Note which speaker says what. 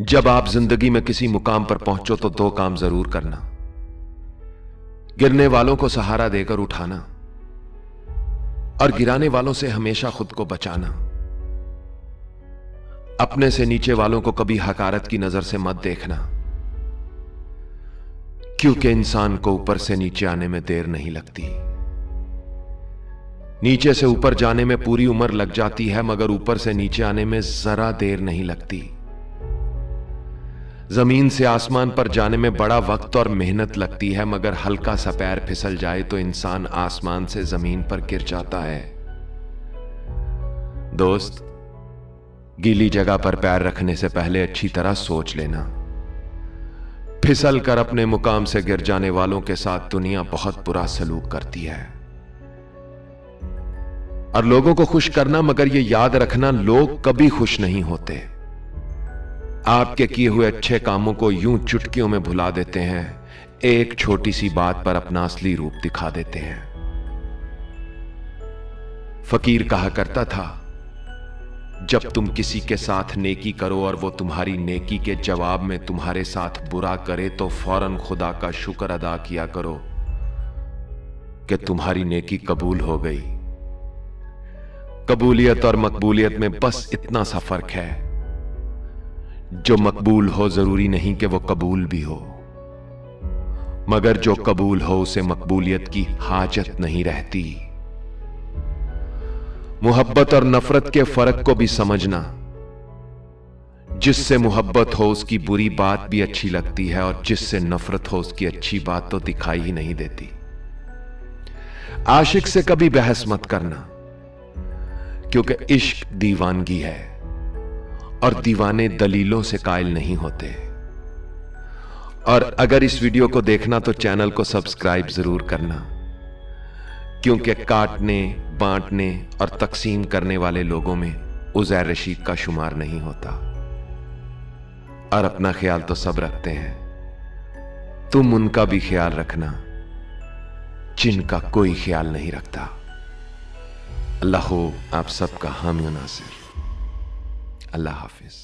Speaker 1: जब आप जिंदगी में किसी मुकाम पर पहुंचो तो दो काम जरूर करना। गिरने वालों को सहारा देकर उठाना और गिराने वालों से हमेशा खुद को बचाना। अपने से नीचे वालों को कभी हकारत की नजर से मत देखना, क्योंकि इंसान को ऊपर से नीचे आने में देर नहीं लगती। नीचे से ऊपर जाने में पूरी उम्र लग जाती है, मगर ऊपर से नीचे आने में जरा देर नहीं लगती। जमीन से आसमान पर जाने में बड़ा वक्त और मेहनत लगती है, मगर हल्का सा पैर फिसल जाए तो इंसान आसमान से जमीन पर गिर जाता है। दोस्त, गीली जगह पर पैर रखने से पहले अच्छी तरह सोच लेना। फिसल कर अपने मुकाम से गिर जाने वालों के साथ दुनिया बहुत बुरा सलूक करती है। और लोगों को खुश करना, मगर यह याद रखना, लोग कभी खुश नहीं होते। आपके किए हुए अच्छे कामों को यूं चुटकियों में भुला देते हैं, एक छोटी सी बात पर अपना असली रूप दिखा देते हैं। फकीर कहा करता था, जब तुम किसी के साथ नेकी करो और वो तुम्हारी नेकी के जवाब में तुम्हारे साथ बुरा करे तो फौरन खुदा का शुक्र अदा किया करो कि तुम्हारी नेकी कबूल हो गई। कबूलियत और मकबूलियत में बस इतना सा फर्क है, जो मकबूल हो जरूरी नहीं कि वो कबूल भी हो, मगर जो कबूल हो उसे मकबूलियत की हाजत नहीं रहती। मोहब्बत और नफरत के फर्क को भी समझना। जिससे मोहब्बत हो उसकी बुरी बात भी अच्छी लगती है, और जिससे नफरत हो उसकी अच्छी बात तो दिखाई ही नहीं देती। आशिक से कभी बहस मत करना, क्योंकि इश्क दीवानगी है और दीवाने दलीलों से कायल नहीं होते। और अगर इस वीडियो को देखना तो चैनल को सब्सक्राइब जरूर करना, क्योंकि काटने, बांटने और तकसीम करने वाले लोगों में उज़ैर रशीद का शुमार नहीं होता। और अपना ख्याल तो सब रखते हैं, तुम उनका भी ख्याल रखना जिनका कोई ख्याल नहीं रखता। अल्लाह हो आप सबका हामी नासिर। अल्लाह हाफिज।